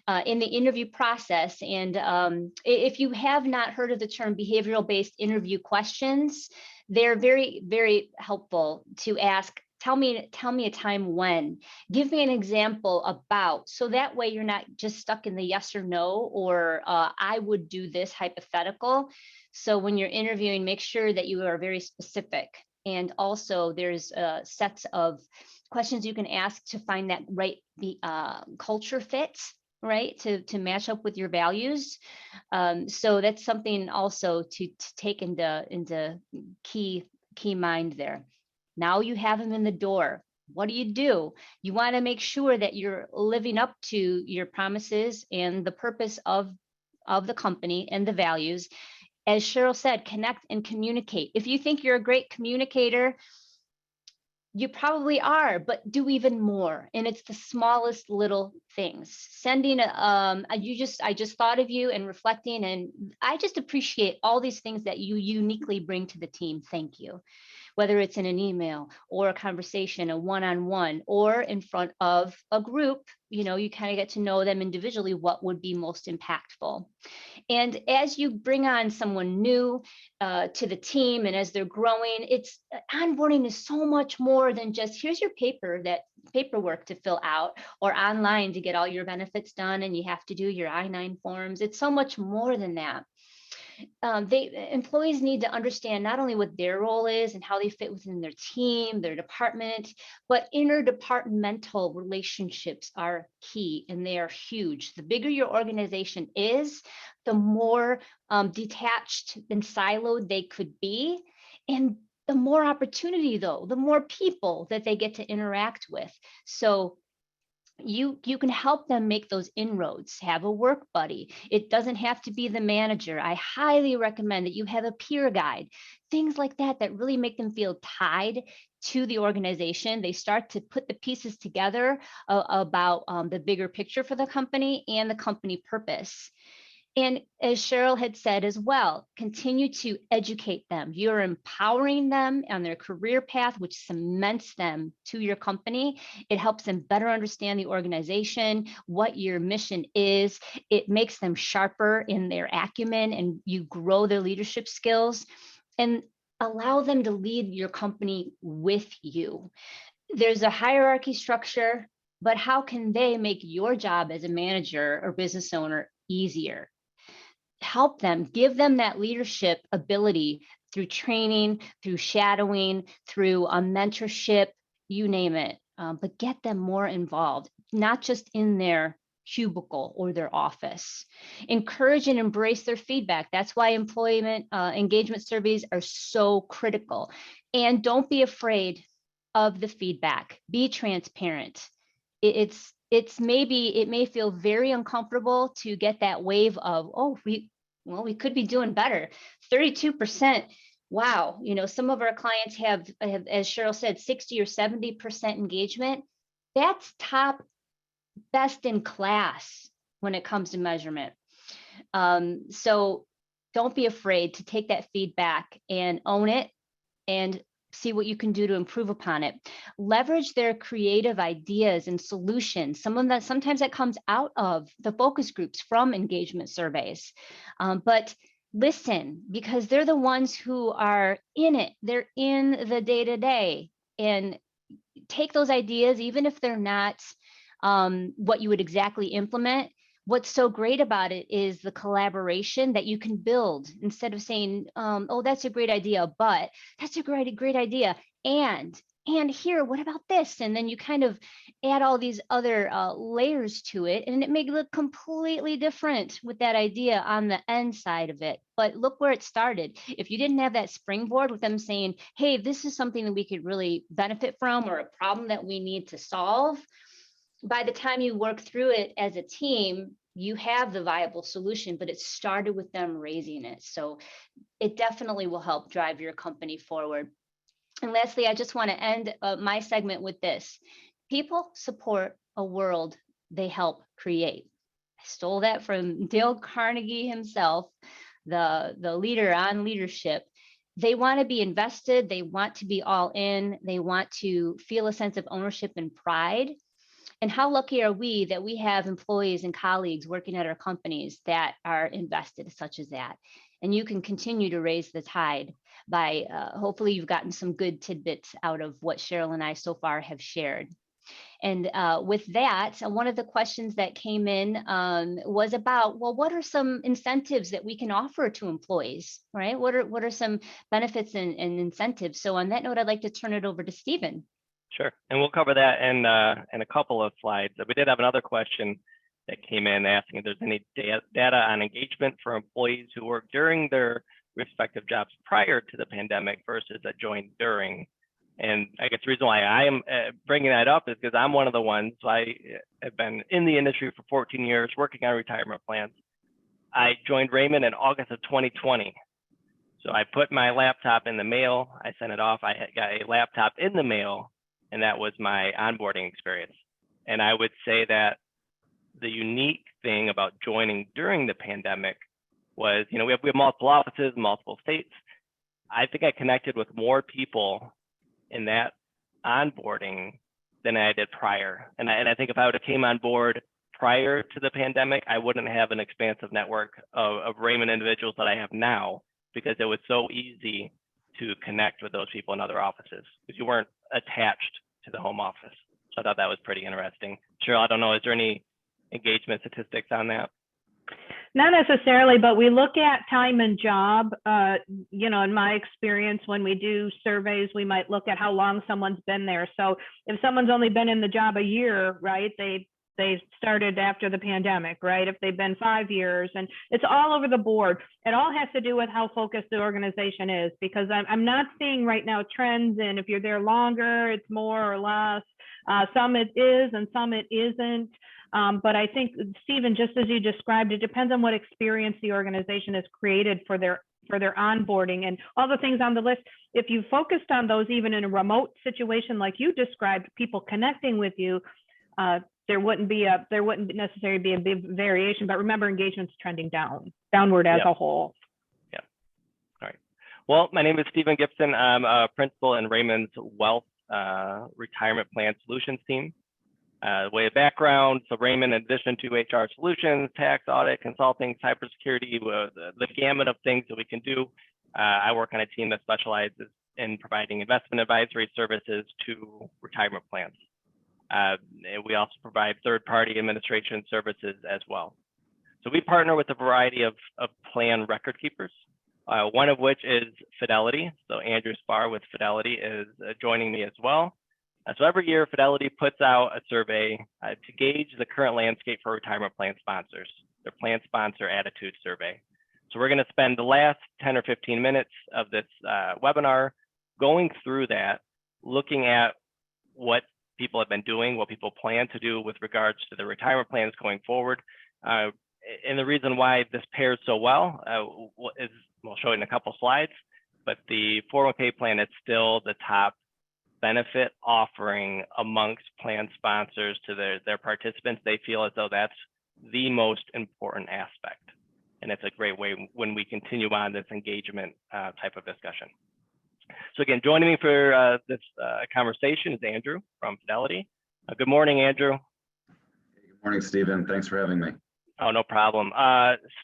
the interview process. And if you have not heard of the term behavioral-based interview questions, they're very, very helpful to ask. Tell me a time when. Give me an example about. So that way you're not just stuck in the yes or no, or I would do this hypothetical. So when you're interviewing, make sure that you are very specific. And also there's sets of questions you can ask to find that right culture fit, right, to match up with your values. So that's something also to take into key mind there. Now you have them in the door. What do? You want to make sure that you're living up to your promises and the purpose of the company and the values. As Cheryl said, connect and communicate. If you think you're a great communicator, you probably are, but do even more. And it's the smallest little things. Sending I just thought of you and reflecting, and I just appreciate all these things that you uniquely bring to the team. Thank you. Whether it's in an email or a conversation, a one-on-one, or in front of a group, you kind of get to know them individually, what would be most impactful. And as you bring on someone new to the team, and as they're growing, it's onboarding is so much more than just here's your paperwork to fill out, or online to get all your benefits done, and you have to do your I-9 forms. It's so much more than that. Employees need to understand not only what their role is and how they fit within their team, their department, but interdepartmental relationships are key, and they are huge. The bigger your organization is, the more detached and siloed they could be, and the more opportunity, though, the more people that they get to interact with. So you can help them make those inroads. Have a work buddy. It doesn't have to be the manager. I highly recommend that you have a peer guide, things like that really make them feel tied to the organization. They start to put the pieces together about the bigger picture for the company and the company purpose. And as Cheryl had said as well, continue to educate them. You're empowering them on their career path, which cements them to your company. It helps them better understand the organization, what your mission is. It makes them sharper in their acumen, and you grow their leadership skills. And allow them to lead your company with you. There's a hierarchy structure, but how can they make your job as a manager or business owner easier? Help them, give them that leadership ability through training, through shadowing, through a mentorship, you name it. But get them more involved, not just in their cubicle or their office. Encourage and embrace their feedback. That's why employment engagement surveys are so critical. And don't be afraid of the feedback. Be transparent. It's maybe it may feel very uncomfortable to get that wave of, oh, we could be doing better. 32%. Wow. Some of our clients have, as Cheryl said, 60 or 70% engagement. That's top, best in class when it comes to measurement. So don't be afraid to take that feedback and own it and see what you can do to improve upon it. Leverage their creative ideas and solutions. Sometimes that comes out of the focus groups from engagement surveys. But listen, because they're the ones who are in it. They're in the day-to-day, and take those ideas, even if they're not what you would exactly implement. What's so great about it is the collaboration that you can build, instead of saying, oh, that's a great idea, but that's a great idea. And here, what about this? And then you kind of add all these other layers to it, and it may look completely different with that idea on the end side of it. But look where it started. If you didn't have that springboard with them saying, hey, this is something that we could really benefit from, or a problem that we need to solve, by the time you work through it as a team, you have the viable solution, but it started with them raising it. So it definitely will help drive your company forward. And lastly, I just want to end my segment with this. People support a world they help create. I stole that from Dale Carnegie himself, the leader on leadership. They want to be invested. They want to be all in. They want to feel a sense of ownership and pride. And how lucky are we that we have employees and colleagues working at our companies that are invested such as that? And you can continue to raise the tide by hopefully you've gotten some good tidbits out of what Cheryl and I so far have shared. And with that, one of the questions that came in was about, well, what are some incentives that we can offer to employees, right? What are some benefits and incentives? So on that note, I'd like to turn it over to Stephen. Sure, and we'll cover that in a couple of slides. We did have another question that came in asking if there's any data on engagement for employees who worked during their respective jobs prior to the pandemic versus that joined during. And I guess the reason why I am bringing that up is because I'm one of the ones. I have been in the industry for 14 years, working on retirement plans. I joined Raymond in August of 2020. So I put my laptop in the mail, I sent it off, I got a laptop in the mail, and that was my onboarding experience. And I would say that the unique thing about joining during the pandemic was, we have multiple offices, multiple states. I think I connected with more people in that onboarding than I did prior. And I think if I would have came on board prior to the pandemic, I wouldn't have an expansive network of Raymond individuals that I have now, because it was so easy to connect with those people in other offices because you weren't attached to the home office. So I thought that was pretty interesting. Cheryl, I don't know, is there any engagement statistics on that? Not necessarily, but we look at time and job. In my experience, when we do surveys, we might look at how long someone's been there. So if someone's only been in the job a year, right, they started after the pandemic, right? If they've been 5 years, and it's all over the board. It all has to do with how focused the organization is, because I'm not seeing right now trends in if you're there longer, it's more or less. Some it is and some it isn't. But I think, Stephen, just as you described, it depends on what experience the organization has created for their onboarding and all the things on the list. If you focused on those, even in a remote situation like you described, people connecting with you, there wouldn't necessarily be a big variation. But remember, engagement's trending downward as a whole. Yeah. All right. Well, my name is Stephen Gibson. I'm a principal in Raymond's Wealth Retirement Plan Solutions team. Way of background, so Raymond, in addition to HR solutions, tax, audit, consulting, cybersecurity, the gamut of things that we can do, I work on a team that specializes in providing investment advisory services to retirement plans. And we also provide third-party administration services as well. So we partner with a variety of plan record keepers, one of which is Fidelity. So Andrew Spar with Fidelity is joining me as well. So every year, Fidelity puts out a survey to gauge the current landscape for retirement plan sponsors, their plan sponsor attitude survey. So we're going to spend the last 10 or 15 minutes of this webinar going through that, looking at what people have been doing, what people plan to do with regards to their retirement plans going forward. And the reason why this pairs so well is, we'll show it in a couple slides, but the 401k plan is still the top benefit offering amongst plan sponsors to their participants. They feel as though that's the most important aspect. And it's a great way when we continue on this engagement type of discussion. So again, joining me for this conversation is Andrew from Fidelity. Good morning, Andrew. Good morning, Stephen. Thanks for having me. Oh, no problem.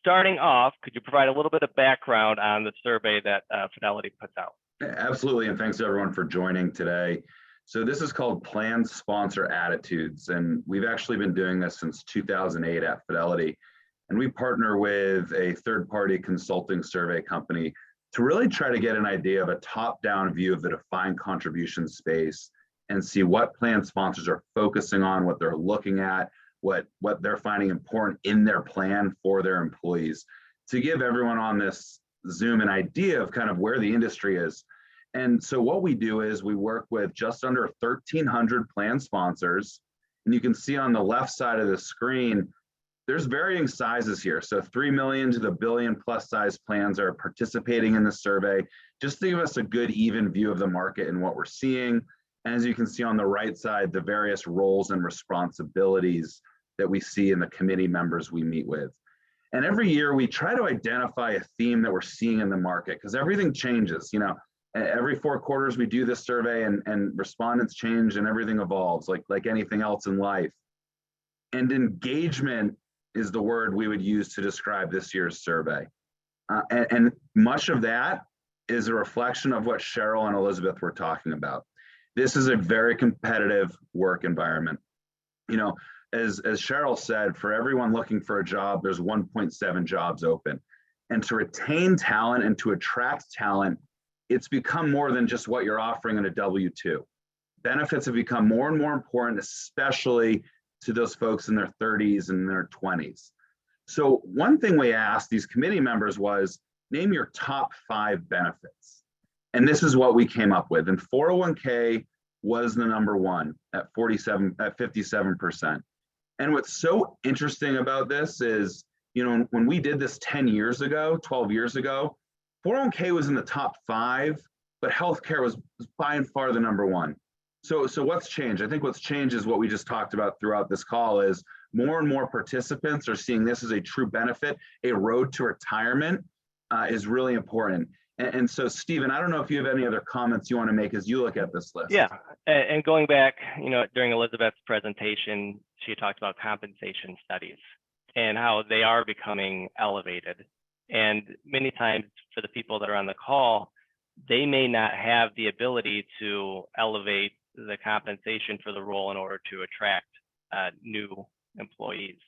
Starting off, could you provide a little bit of background on the survey that Fidelity puts out? Absolutely, and thanks to everyone for joining today. So this is called Plan Sponsor Attitudes, and we've actually been doing this since 2008 at Fidelity. And we partner with a third-party consulting survey company to really try to get an idea of a top-down view of the defined contribution space and see what plan sponsors are focusing on, what they're looking at, what they're finding important in their plan for their employees, to give everyone on this Zoom an idea of kind of where the industry is. And so what we do is we work with just under 1,300 plan sponsors. And you can see on the left side of the screen, there's varying sizes here. So 3 million to the billion plus size plans are participating in the survey, just to give us a good even view of the market and what we're seeing. And as you can see on the right side, the various roles and responsibilities that we see in the committee members we meet with. And every year we try to identify a theme that we're seeing in the market, because everything changes. You know, every 4 quarters we do this survey and respondents change and everything evolves like anything else in life. And engagement is the word we would use to describe this year's survey. And much of that is a reflection of what Cheryl and Elizabeth were talking about. This is a very competitive work environment. You know, as Cheryl said, for everyone looking for a job, there's 1.7 jobs open. And to retain talent and to attract talent, it's become more than just what you're offering in a W-2. Benefits have become more and more important, especially to those folks in their 30s and their 20s. So one thing we asked these committee members was, name your top 5 benefits. And this is what we came up with. And 401k was the number one at 57%. And what's so interesting about this is, you know, when we did this 10 years ago, 12 years ago, 401k was in the top 5, but healthcare was by and far the number one. So what's changed? I think what's changed is what we just talked about throughout this call is more and more participants are seeing this as a true benefit. A road to retirement is really important. And so, Stephen, I don't know if you have any other comments you want to make as you look at this list. Yeah, and going back, you know, during Elizabeth's presentation, she talked about compensation studies and how they are becoming elevated. And many times for the people that are on the call, they may not have the ability to elevate the compensation for the role in order to attract new employees.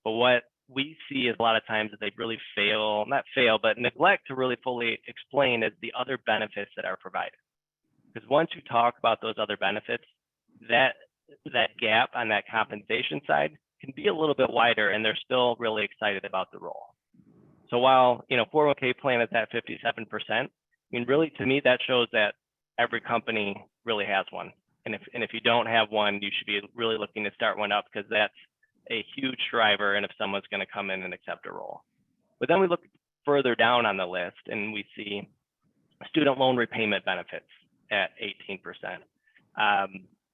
But what we see is a lot of times that they really but neglect to really fully explain is the other benefits that are provided. Because once you talk about those other benefits, that gap on that compensation side can be a little bit wider, and they're still really excited about the role. So while, you know, 401k plan is at 57%, I mean, really, to me, that shows that every company really has one. And if you don't have one, you should be really looking to start one up, because that's a huge driver and if someone's going to come in and accept a role. But then we look further down on the list and we see student loan repayment benefits at 18%.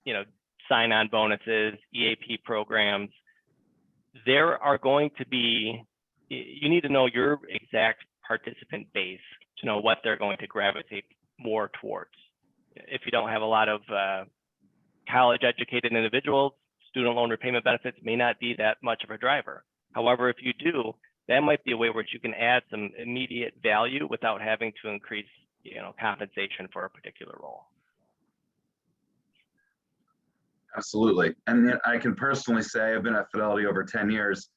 You know, sign-on bonuses, EAP programs. There are going to be, you need to know your exact participant base to know what they're going to gravitate more towards. If you don't have a lot of college educated individuals, student loan repayment benefits may not be that much of a driver. However, if you do, that might be a way where you can add some immediate value without having to increase, compensation for a particular role. Absolutely. And yet I can personally say I've been at Fidelity over 10 years.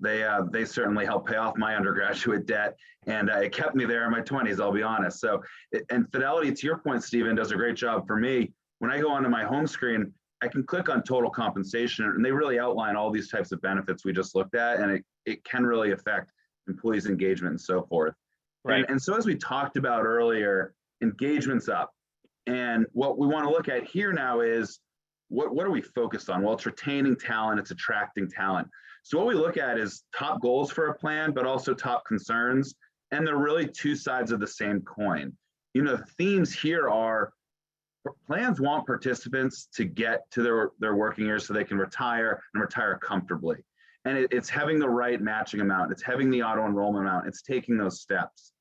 They certainly helped pay off my undergraduate debt, and it kept me there in my 20s, I'll be honest. So, and Fidelity, to your point, Stephen, does a great job for me. When I go onto my home screen, I can click on total compensation, and they really outline all these types of benefits we just looked at, and it can really affect employees' engagement and so forth. Right. And so as we talked about earlier, engagement's up. And what we want to look at here now is what are we focused on? Well, it's retaining talent, it's attracting talent. So what we look at is top goals for a plan, but also top concerns. And they're really two sides of the same coin. The themes here are plans want participants to get to their working years so they can retire and retire comfortably. And it's having the right matching amount. It's having the auto enrollment amount. It's taking those steps.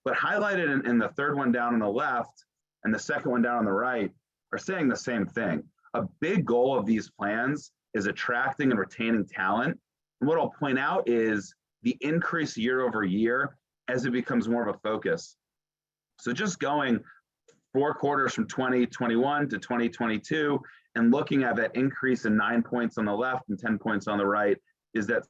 But highlighted in the third one down on the left and the second one down on the right are saying the same thing. A big goal of these plans is attracting and retaining talent. And what I'll point out is the increase year over year as it becomes more of a focus. So just going 4 quarters from 2021 to 2022 and looking at that increase in 9 points on the left and 10 points on the right is that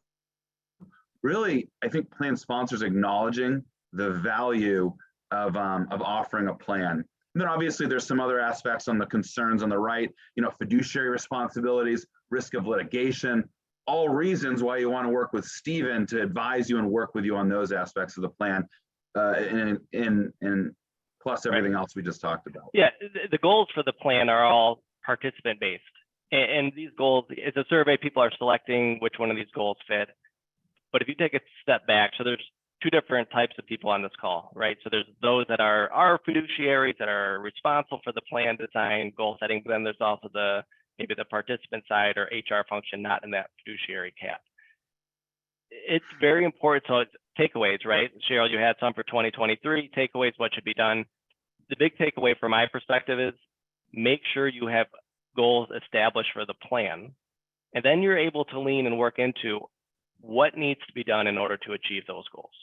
really, I think plan sponsors acknowledging the value of offering a plan. And then obviously there's some other aspects on the concerns on the right, fiduciary responsibilities, risk of litigation, all reasons why you want to work with Stephen to advise you and work with you on those aspects of the plan, and plus everything else we just talked about. Yeah, the goals for the plan are all participant based. And these goals, it's a survey, people are selecting which one of these goals fit. But if you take a step back, so there's 2 different types of people on this call, right? So there's those that are fiduciaries that are responsible for the plan design, goal setting, but then there's also maybe the participant side or HR function not in that fiduciary cap. It's very important. So it's takeaways, right? Cheryl, you had some for 2023, takeaways, what should be done. The big takeaway from my perspective is make sure you have goals established for the plan. And then you're able to lean and work into what needs to be done in order to achieve those goals.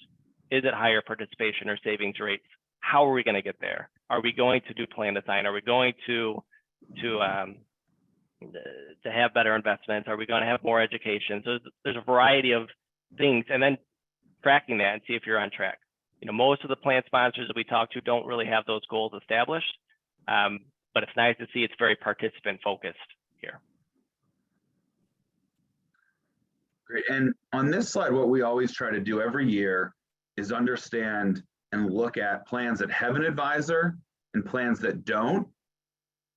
Is it higher participation or savings rates? How are we going to get there? Are we going to do plan design? Are we going to have better investments? Are we going to have more education? So there's a variety of things, and then tracking that and see if you're on track. Most of the plan sponsors that we talk to don't really have those goals established, but it's nice to see it's very participant focused here. Great. And on this slide, what we always try to do every year is understand and look at plans that have an advisor and plans that don't,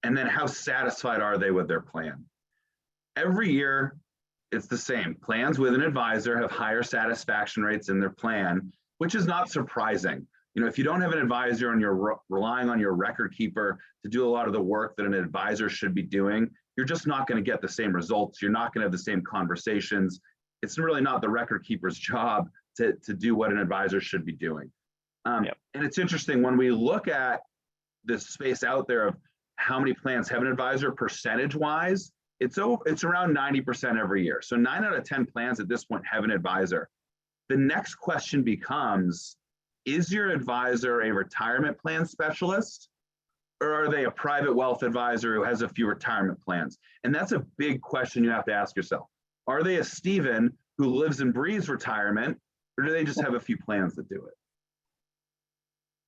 and then how satisfied are they with their plan. Every year, it's the same. Plans with an advisor have higher satisfaction rates in their plan, which is not surprising. If you don't have an advisor and you're relying on your record keeper to do a lot of the work that an advisor should be doing, you're just not going to get the same results. You're not going to have the same conversations. It's really not the record keeper's job to do what an advisor should be doing. And it's interesting when we look at this space out there of how many plans have an advisor percentage-wise, it's around 90% every year. So 9 out of 10 plans at this point have an advisor. The next question becomes, is your advisor a retirement plan specialist, or are they a private wealth advisor who has a few retirement plans? And that's a big question you have to ask yourself. Are they a Stephen who lives and breathes retirement, or do they just have a few plans that do it?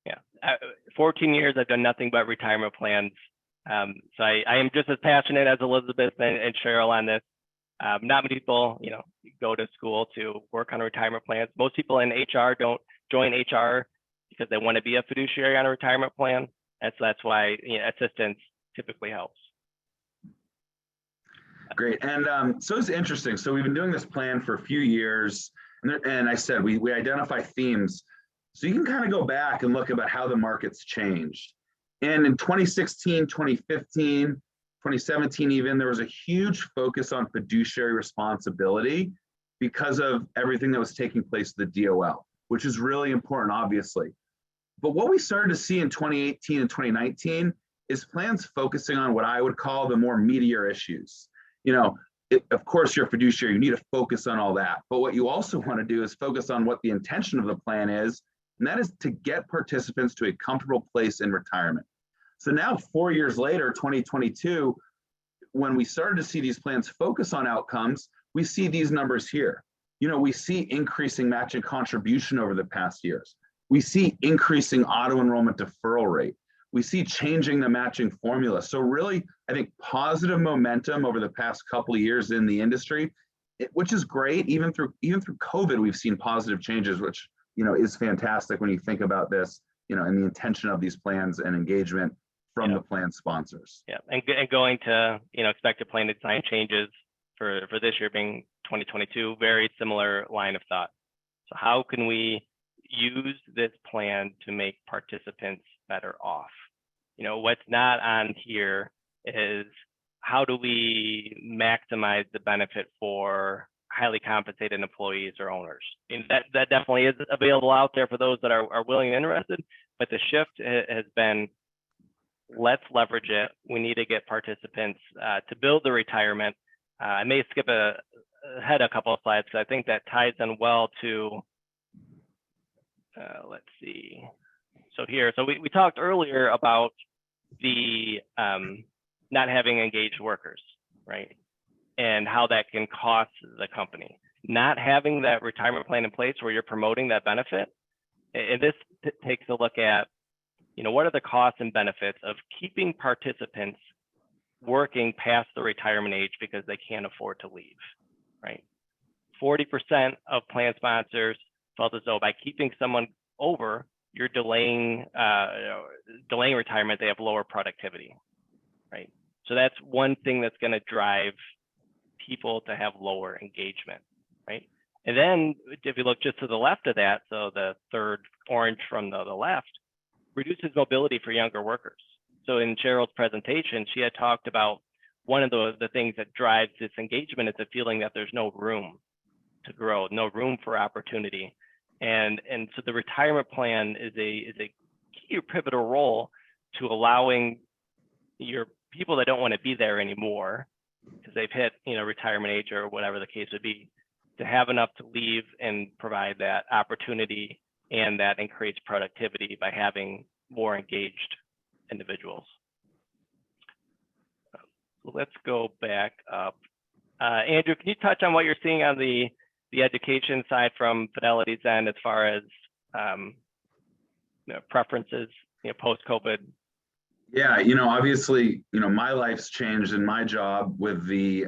Yeah, 14 years, I've done nothing but retirement plans. So I am just as passionate as Elizabeth and Cheryl on this. Not many people, go to school to work on retirement plans. Most people in HR don't join HR because they want to be a fiduciary on a retirement plan. And so that's why assistance typically helps. Great. And so it's interesting. So we've been doing this plan for a few years. And I said, we identify themes. So you can kind of go back and look about how the market's changed. And in 2016, 2015, 2017 even, there was a huge focus on fiduciary responsibility because of everything that was taking place at the DOL, which is really important, obviously. But what we started to see in 2018 and 2019 is plans focusing on what I would call the more meatier issues. of course, you're a fiduciary, you need to focus on all that. But what you also want to do is focus on what the intention of the plan is, and that is to get participants to a comfortable place in retirement. So now 4 years later, 2022, when we started to see these plans focus on outcomes, we see these numbers here. We see increasing matching contribution over the past years. We see increasing auto enrollment deferral rate. We see changing the matching formula. So really, I think positive momentum over the past couple of years in the industry, which is great. Even through COVID, we've seen positive changes, which is fantastic when you think about this, and the intention of these plans and engagement from the plan sponsors. Yeah, and going to expected plan design changes for this year being 2022, very similar line of thought. So how can we use this plan to make participants better off? What's not on here is how do we maximize the benefit for highly compensated employees or owners? And that definitely is available out there for those that are willing and interested, but the shift has been, let's leverage it. We need to get participants to build the retirement. I may skip ahead a couple of slides because I think that ties in well to, let's see. So here, we talked earlier about the not having engaged workers, right? And how that can cost the company. Not having that retirement plan in place where you're promoting that benefit. And this takes a look at, what are the costs and benefits of keeping participants working past the retirement age because they can't afford to leave, right? 40% of plan sponsors felt as though by keeping someone over, you're delaying retirement, they have lower productivity, right? So that's one thing that's going to drive people to have lower engagement, right? And then if you look just to the left of that, so the third orange from the left, reduces mobility for younger workers. So in Cheryl's presentation, she had talked about one of the things that drives this engagement is the feeling that there's no room to grow, no room for opportunity. And so the retirement plan is a key or pivotal role to allowing your people that don't want to be there anymore because they've hit retirement age or whatever the case would be, to have enough to leave and provide that opportunity and that increased productivity by having more engaged individuals. So let's go back up. Andrew, can you touch on what you're seeing on the education side from Fidelity's end as far as preferences post-COVID? Yeah, obviously, my life's changed in my job with the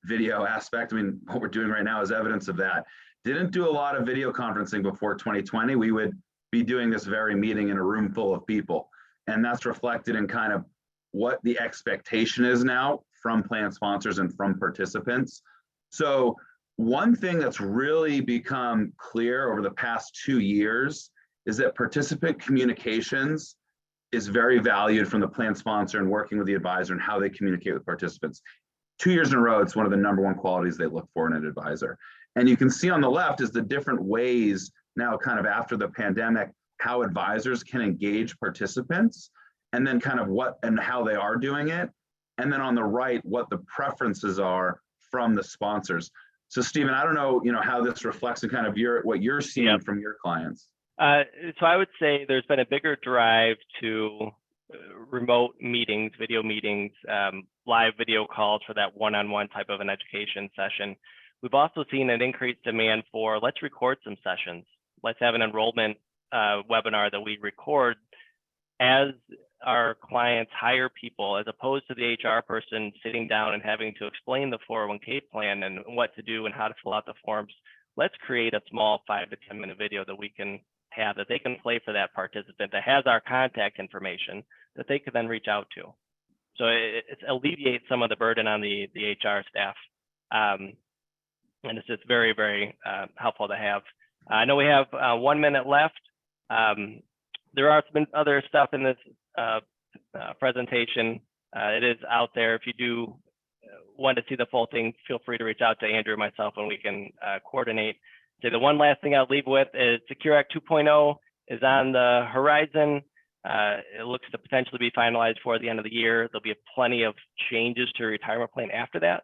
video aspect. I mean, what we're doing right now is evidence of that. Didn't do a lot of video conferencing before 2020. We would be doing this very meeting in a room full of people. And that's reflected in kind of what the expectation is now from plan sponsors and from participants. So one thing that's really become clear over the past 2 years is that participant communications is very valued from the plan sponsor and working with the advisor and how they communicate with participants. 2 years in a row, it's one of the #1 qualities they look for in an advisor. And you can see on the left is the different ways now kind of after the pandemic, how advisors can engage participants and then kind of what and how they are doing it. And then on the right, what the preferences are from the sponsors. So Stephen, I don't know, how this reflects in kind of what you're seeing from your clients. So I would say there's been a bigger drive to remote meetings, video meetings, live video calls for that one-on-one type of an education session. We've also seen an increased demand for let's record some sessions. Let's have an enrollment webinar that we record as our clients hire people, as opposed to the HR person sitting down and having to explain the 401k plan and what to do and how to fill out the forms. Let's create a small 5 to 10 minute video that we can have that they can play for that participant that has our contact information that they could then reach out to. So it alleviates some of the burden on the HR staff. And it's just very, very helpful to have. I know we have 1 minute left. There are some other stuff in this presentation. It is out there. If you do want to see the full thing, feel free to reach out to Andrew or myself and we can coordinate. So the one last thing I'll leave with is Secure Act 2.0 is on the horizon. It looks to potentially be finalized for the end of the year. There'll be plenty of changes to your retirement plan after that.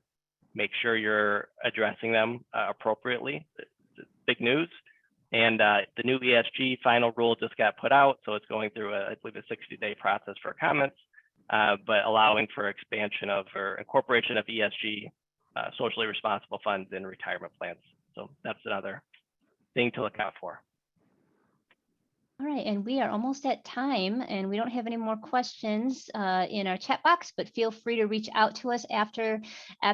make sure you're addressing them appropriately. It's big news. And the new ESG final rule just got put out, so it's going through, I believe, a 60-day process for comments, but allowing for expansion of or incorporation of ESG, socially responsible funds in retirement plans. So that's another thing to look out for. All right, and we are almost at time, and we don't have any more questions in our chat box, but feel free to reach out to us after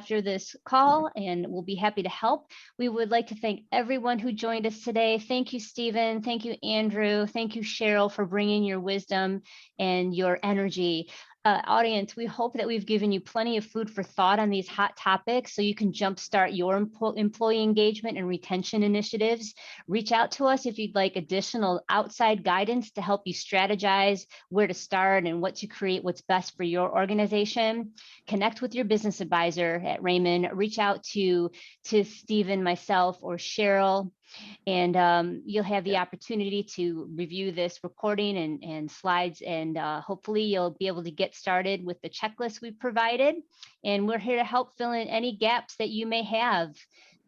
this call, and we'll be happy to help. We would like to thank everyone who joined us today. Thank you, Stephen. Thank you, Andrew. Thank you, Cheryl, for bringing your wisdom and your energy. Audience, we hope that we've given you plenty of food for thought on these hot topics so you can jumpstart your employee engagement and retention initiatives. Reach out to us if you'd like additional outside guidance to help you strategize where to start and what to create what's best for your organization. Connect with your business advisor at Raymond. Reach out to Stephen, myself, or Cheryl. And you'll have the opportunity to review this recording and slides, and hopefully you'll be able to get started with the checklist we provided. And we're here to help fill in any gaps that you may have.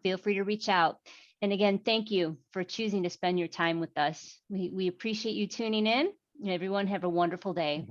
Feel free to reach out. And again, thank you for choosing to spend your time with us. We appreciate you tuning in. And everyone have a wonderful day.